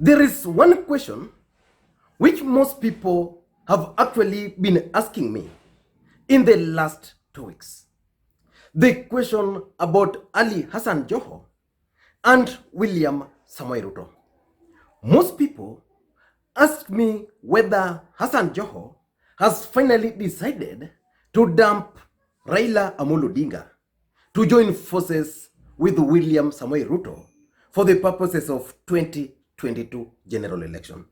There is one question which most people have actually been asking me in the last 2 weeks. The question about Hassan Joho and William Samoei Ruto. Most people asked me whether Hassan Joho has finally decided to dump Raila Odinga to join forces with William Samoei Ruto for the purposes of 2022 general election.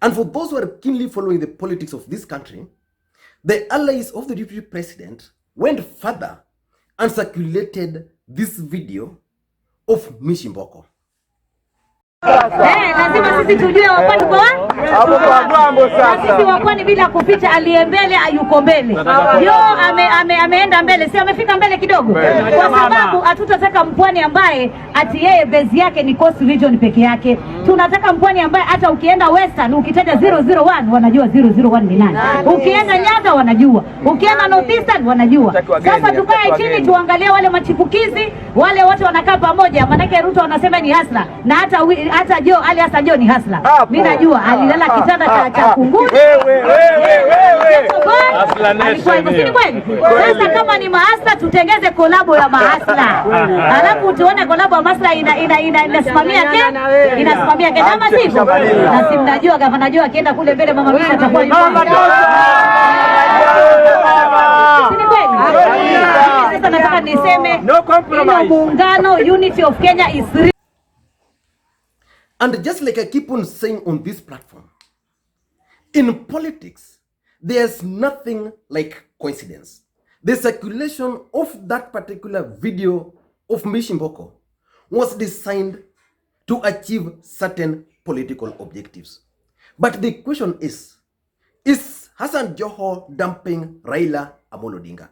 And for those who are keenly following the politics of this country, the allies of the deputy president went further and circulated this video of Mishimboko. Lazima sisi tujue wapani kwa hapo kwa mambo sasa. Sisi wapani bila kuficha aliye mbele ayuko mbele. Yo ameenda mbele, si amefika mbele kidogo. Kwa sababu hatutataka mpwani ambaye ati yeye base yake ni Coast Region peke yake. Tunataka mpwani ambaye hata ukienda Western ukitaja 001 wanajua 001 ni nani. Ukienda Nyanza wanajua. Ukienda Northeastern wanajua. Sasa tukae chini tuangalie wale machipukizi, wale wote wanakaa pamoja. Manake Ruto anasema ni hasla na hata Hassan Joho ni hasla. Mimi najua alilala kitanda cha kunguni. Sasa kama ni mahasla tutengeze kolabo ya mahasla. Alafu tuone kolabo ya mahasla inasimamia Kenya. Inasimamia Kenya kama sivyo. Na si mnajua gavana Joho akienda kule mbele mama mimi atakuwa yuko. Sasa nataka niseme muungano unity of Kenya is real. And just like I keep on saying on this platform, in politics, there's nothing like coincidence. The circulation of that particular video of Mishimboko was designed to achieve certain political objectives. But the question is Hassan Joho dumping Raila Odinga?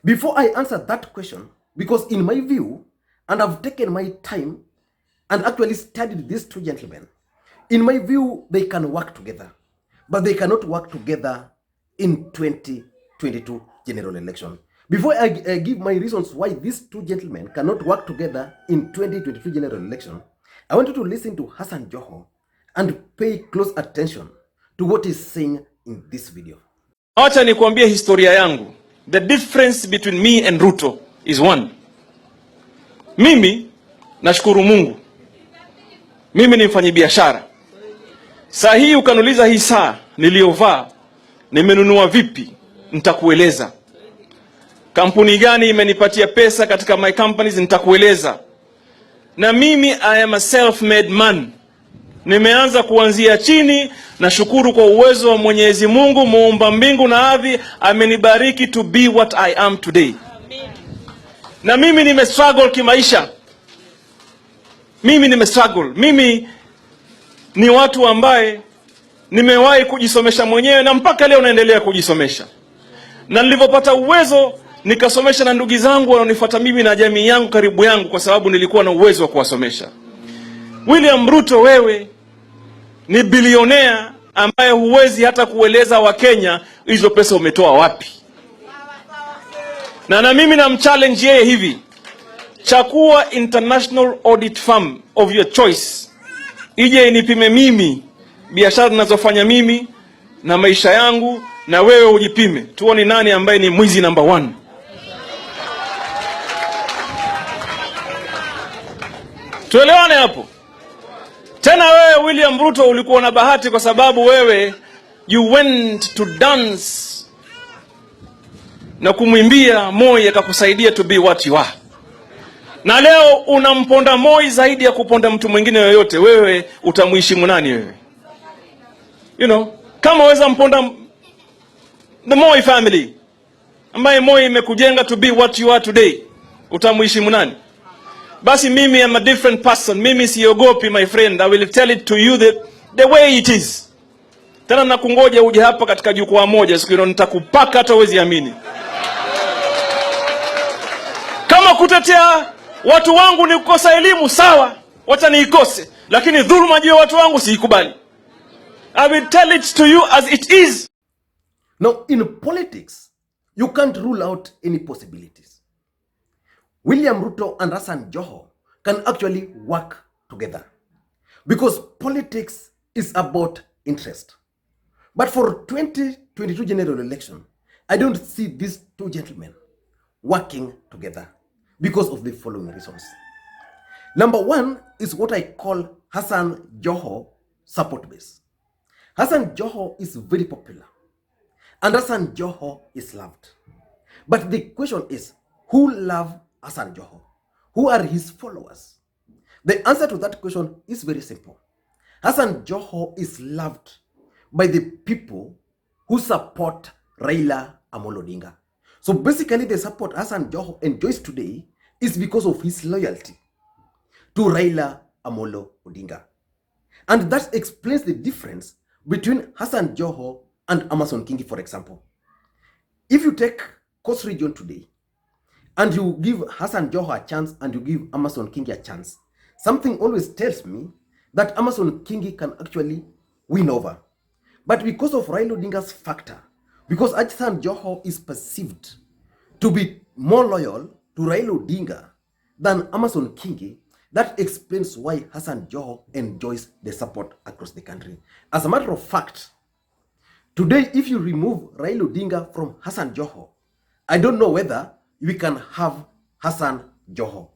Before I answer that question, because in my view, and I've taken my time and actually studied these two gentlemen, in my view, they can work together. But they cannot work together in 2022 general election. Before I give my reasons why these two gentlemen cannot work together in 2022 general election, I want you to listen to Hassan Joho and pay close attention to what he's saying in this video. Acha nikuambie historia yangu. The difference between me and Ruto is one. Mimi nashukuru Mungu. Mimi ni mfanyabiashara. Saa hii ukaniuliza hii saa niliyovaa nimenunua vipi? Nitakueleza. Kampuni gani imenipatia pesa katika my companies nitakueleza. Na mimi I am a self-made man. Nimeanza kuanzia chini na shukuru kwa uwezo wa Mwenyezi Mungu muumba mbingu na ardhi amenibariki to be what I am today. Na mimi nimestruggle kimaisha. Mimi ni watu ambaye nimewahi kujisomesha mwenyewe na mpaka leo naendelea kujisomesha. Na nilipopata uwezo nikasomesha na ndugu zangu wanaonifuata mimi na jamii yangu karibu yangu kwa sababu nilikuwa na uwezo wa kuwasomesha. William Ruto, wewe ni bilionea ambaye huwezi hata kueleza wa Kenya hizo pesa umetoa wapi. Na mimi namchallenge yeye hivi. Chakua international audit firm of your choice. Ije inipime mimi, biashara ninazofanya mimi na maisha yangu na wewe ujipime. Tuone nani ambaye ni mwizi number 1. Tuelewane hapo. Tena wewe William Ruto ulikuwa na bahati kwa sababu wewe you went to dance na kumwimbia Moi akakusaidia to be what you are. Na leo unamponda Moi zaidi ya kuponda mtu mwingine yoyote. Wewe utamuheshimu nani wewe? You know, kama weza mponda the Moi family ambaye Moi imekujenga to be what you are today, utamuheshimu nani? Basi mimi am a different person. Mimi siogopi my friend. I will tell it to you the way it is. Tena nakungoja uje hapa katika jukwaa moja siku hilo nitakupaka hata uwezi amini. Kama kutetea watu wangu ni kukosa elimu sawa, wacha niikose, lakini dhuluma juu ya watu wangu siikubali. I will tell it to you as it is. Now in politics, you can't rule out any possibilities. William Ruto and Hassan Joho can actually work together. because politics is about interest. But for 2022 general election, I don't see these two gentlemen working together because of the following reasons. Number one is what I call Hassan Joho support base. Hassan Joho is very popular and Hassan Joho is loved. But the question is, who love Hassan Joho? Who are his followers? The answer to that question is very simple. Hassan Joho is loved by the people who support Raila Amolo Odinga. So basically the support Hassan Joho enjoys today is because of his loyalty to Raila Amolo Odinga. And that explains the difference between Hassan Joho and Amason Kingi, for example. If you take Coast Region today and you give Hassan Joho a chance and you give Amason Kingi a chance, something always tells me that Amason Kingi can actually win over. But because of Raila Odinga's factor, because Hassan Joho is perceived to be more loyal to Raila Odinga than Amason Kingi, that explains why Hassan Joho enjoys the support across the country. As a matter of fact, today if you remove Raila Odinga from Hassan Joho, I don't know whether we can have Hassan Joho.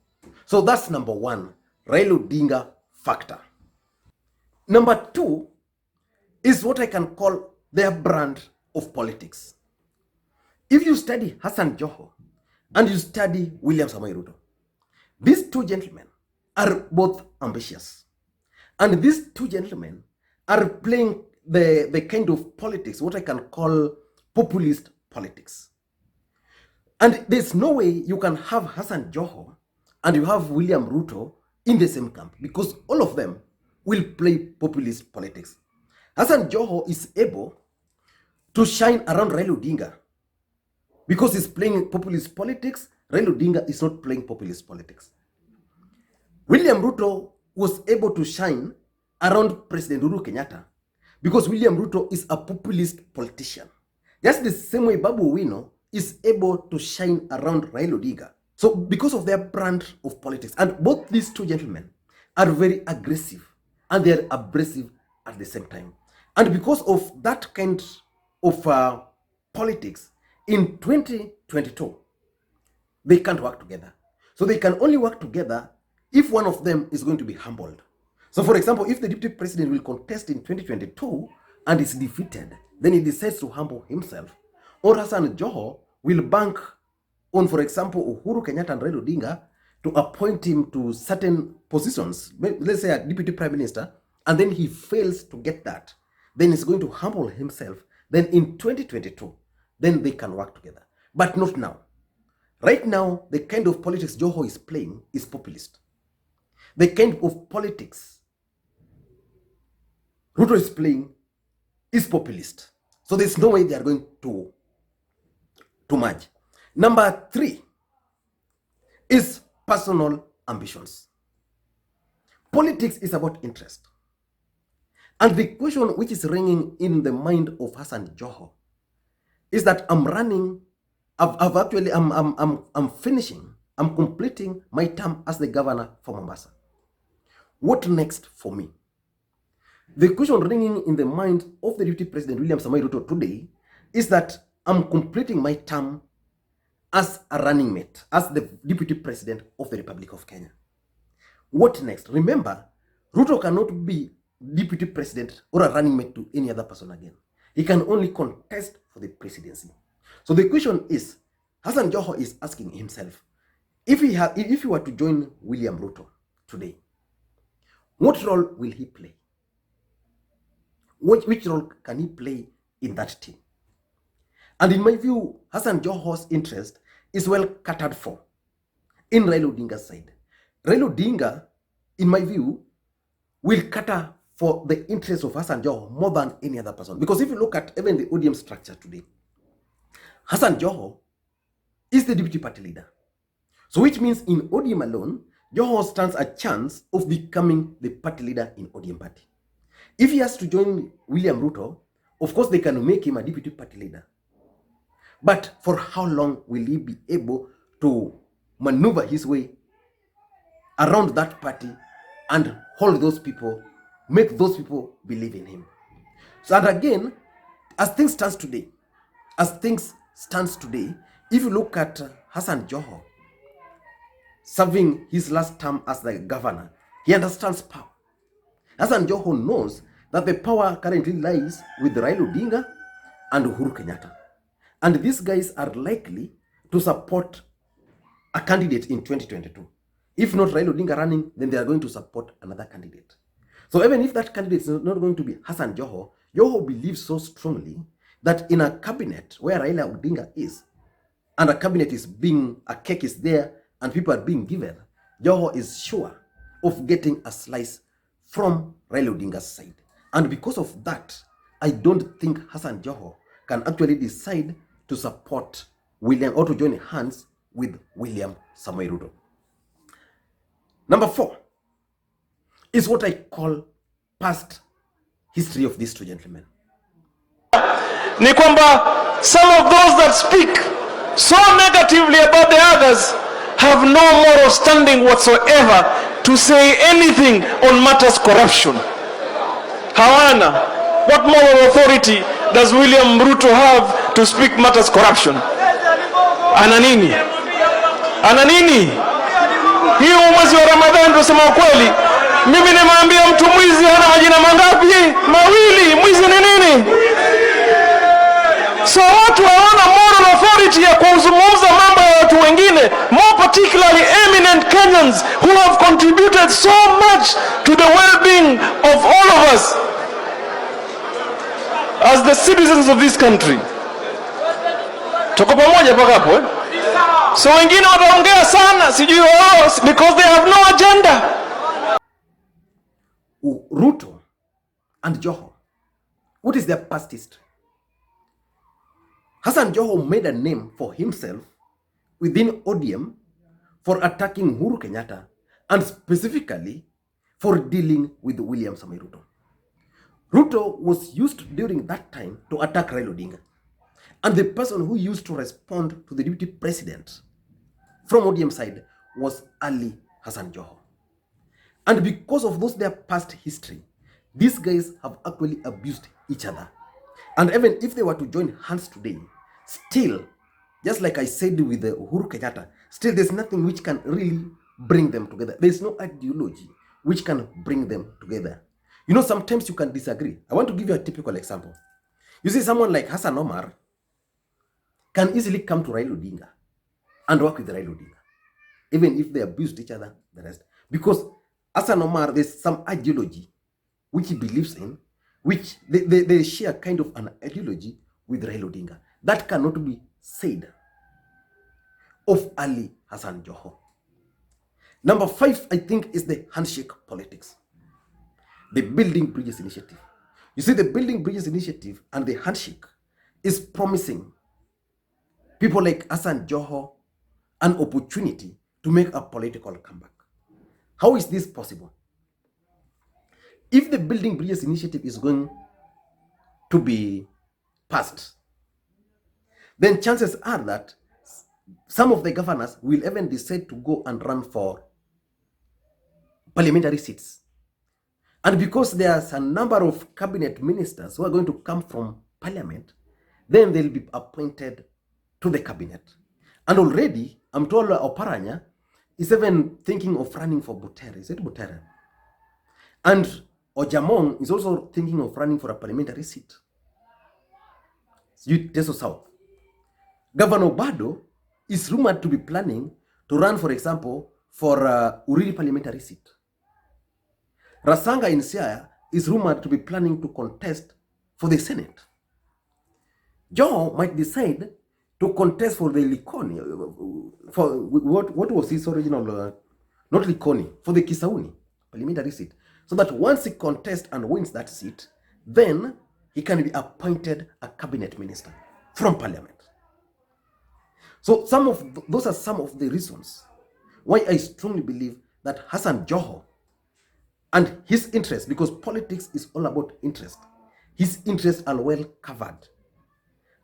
So that's number one, Raila Odinga factor. Number two is what I can call their brand of politics. If you study Hassan Joho and you study William Samoei Ruto, these two gentlemen are both ambitious. And these two gentlemen are playing the kind of politics, what I can call populist politics. And there's no way you can have Hassan Joho and you have William Ruto in the same camp, because all of them will play populist politics. Hassan Joho is able to shine around Raila Odinga because he's playing populist politics. Raila Odinga is not playing populist politics. William Ruto was able to shine around President Uhuru Kenyatta because William Ruto is a populist politician. Just the same way Babu Owino is able to shine around Raila Odinga. So because of their brand of politics, and both these two gentlemen are very aggressive and they're abrasive at the same time. And because of that kind of politics, in 2022, they can't work together. So they can only work together if one of them is going to be humbled. So for example, if the deputy president will contest in 2022 and is defeated, then he decides to humble himself, or Hassan Joho will bank on, for example, Uhuru Kenyatta and Raila Odinga to appoint him to certain positions, let's say a deputy prime minister, and then he fails to get that, then he's going to humble himself. Then in 2022, then they can work together. But not now. Right now, the kind of politics Joho is playing is populist. The kind of politics Ruto is playing is populist. So there's no way they are going to merge. Number three is personal ambitions. Politics is about interest. And the question which is ringing in the mind of Hassan Joho is that I'm completing my term as the governor for Mombasa. What next for me? The question ringing in the mind of the deputy president William Samoei Ruto today is that I'm completing my term as a running mate, as the deputy president of the Republic of Kenya. What next? Remember, Ruto cannot be deputy president or a running mate to any other person again. He can only contest for the presidency. So the question is, Hassan Joho is asking himself, if he were to join William Ruto today, what role will he play? Which role can he play in that team? And in my view, Hassan Joho's interest is well catered for in Raila Odinga's side. Raila Odinga, in my view, will cater for the interest of Hassan Joho more than any other person. Because if you look at even the ODM structure today, Hassan Joho is the deputy party leader. So which means in ODM alone, Joho stands a chance of becoming the party leader in ODM party. If he has to join William Ruto, of course they can make him a deputy party leader. But for how long will he be able to maneuver his way around that party and hold those people make those people believe in him. So, and again, as things stands today, if you look at Hassan Joho serving his last term as the governor, he understands power. Hassan Joho knows that the power currently lies with Raila Odinga and Uhuru Kenyatta. And these guys are likely to support a candidate in 2022. If not Raila Odinga running, then they are going to support another candidate. So even if that candidate is not going to be Hassan Joho, Joho believes so strongly that in a cabinet where Raila Odinga is, and a cabinet is being, a cake is there, and people are being given, Joho is sure of getting a slice from Raila Odinga's side. And because of that, I don't think Hassan Joho can actually decide to support William or to join hands with William Samoei Ruto. Number 4 is what I call past history of these two gentlemen. Ni kwamba some of those that speak so negatively about the others have no moral standing whatsoever to say anything on matters corruption. Hawana. What moral authority does William Ruto have to speak matters corruption? Ana nini? Ana nini? Hiyo mwezi wa Ramadhani tunasema ukweli. Mimi nimwambia mtu mwizi hana majina mangapi? Mawili. Mwizi ni nini? So watu hawana moral authority ya kuzungumza mambo ya watu wengine, more particularly eminent Kenyans who have contributed so much to the well-being of all of us as the citizens of this country. Tuko pamoja mpaka hapo eh? So wengine wataongea sana sijui wao because they have no agenda. Ruto and Joho, what is their past history? Hassan Joho made a name for himself within ODM for attacking Uhuru Kenyatta and specifically for dealing with William Samoei Ruto. Ruto was used during that time to attack Raila Odinga. And the person who used to respond to the deputy president from ODM side was Ali Hassan Joho. And because of those their past history, these guys have actually abused each other. And even if they were to join hands today, still, just like I said with the Uhuru Kenyatta, still there's nothing which can really bring them together. There's no ideology which can bring them together. You know, sometimes you can disagree. I want to give you a typical example. You see, someone like Hassan Omar can easily come to Raila Odinga and work with Raila Odinga, even if they abused each other, the rest. Because Hassan Omar, there's some ideology which he believes in, which they share kind of an ideology with Raila Odinga. That cannot be said of Ali Hassan Joho. Number 5, I think, is the handshake politics. The Building Bridges Initiative. You see, the Building Bridges Initiative and the handshake is promising people like Hassan Joho an opportunity to make a political comeback. How is this possible? If the Building Bridges Initiative is going to be passed, then chances are that some of the governors will even decide to go and run for parliamentary seats. And because there's a number of cabinet ministers who are going to come from parliament, then they'll be appointed to the cabinet. And already, I'm told Oparanya is even thinking of running for Butere. Is it Butere? And Ojamong is also thinking of running for a parliamentary seat. Teso South. Governor Bado is rumored to be planning to run, for example, for Uriri parliamentary seat. Rasanga in Siaya is rumored to be planning to contest for the Senate. Joho might decide to contest for the Likoni, for what was his original, not Likoni, for the Kisauni parliamentary seat. So that once he contests and wins that seat, then he can be appointed a cabinet minister from parliament. So those are some of the reasons why I strongly believe that Hassan Joho and his interests, because politics is all about interest, his interests are well covered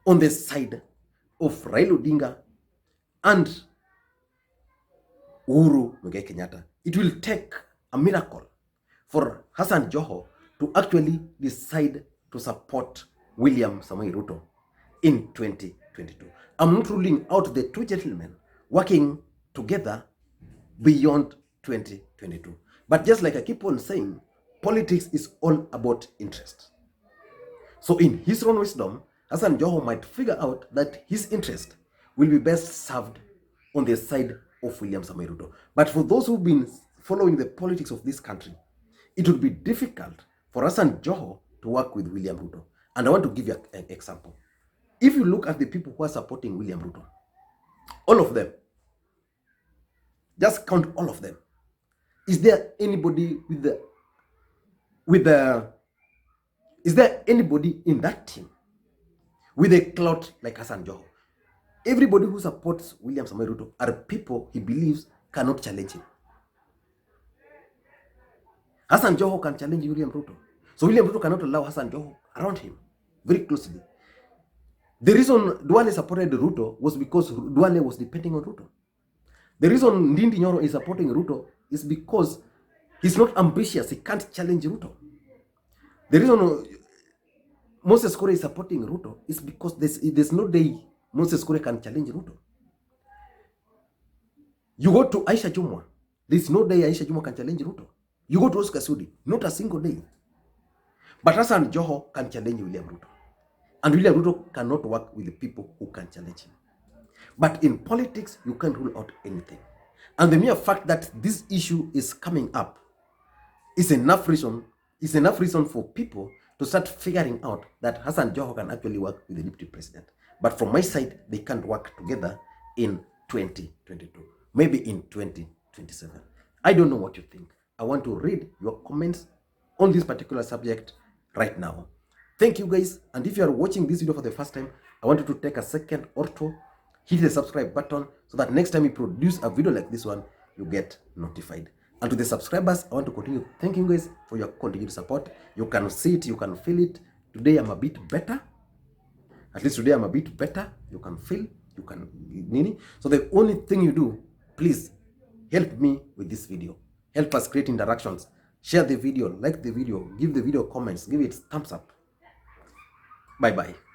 on the side of Raila Odinga and Uhuru Kenyatta. It will take a miracle for Hassan Joho to actually decide to support William Samoei Ruto in 2022. I'm not ruling out the two gentlemen working together beyond 2022. But just like I keep on saying, politics is all about interest. So in his own wisdom, Hassan Joho might figure out that his interest will be best served on the side of William Samoei Ruto. But for those who've been following the politics of this country, it would be difficult for Hassan Joho to work with William Ruto. And I want to give you an example. If you look at the people who are supporting William Ruto, all of them, just count all of them. Is there anybody is there anybody in that team with a clout like Hassan Joho? Everybody who supports William Samoei Ruto are people he believes cannot challenge him. Hassan Joho can challenge William Ruto. So William Ruto cannot allow Hassan Joho around him very closely. The reason Duale supported Ruto was because Duale was depending on Ruto. The reason Ndindi Nyoro is supporting Ruto is because he's not ambitious. He can't challenge Ruto. The reason Moses Kure is supporting Ruto is because there's no day Moses Kure can challenge Ruto. You go to Aisha Jumwa, there's no day Aisha Jumwa can challenge Ruto. You go to Oscar Sudi, not a single day. But Hassan Joho can challenge William Ruto. And William Ruto cannot work with the people who can challenge him. But in politics, you can't rule out anything. And the mere fact that this issue is coming up is enough reason for people to start figuring out that Hassan Joho can actually work with the deputy president. But from my side, they can't work together in 2022. Maybe in 2027. I don't know what you think. I want to read your comments on this particular subject right now. Thank you guys. And if you are watching this video for the first time, I want you to take a second or two, hit the subscribe button so that next time we produce a video like this one, you get notified. And to the subscribers, I want to continue thanking you guys for your continued support. You can see it, you can feel it. Today I'm a bit better. At least today I'm a bit better. You can feel, you can mean. So the only thing you do, please help me with this video. Help us create interactions. Share the video, like the video, give the video comments, give it thumbs up. Bye-bye.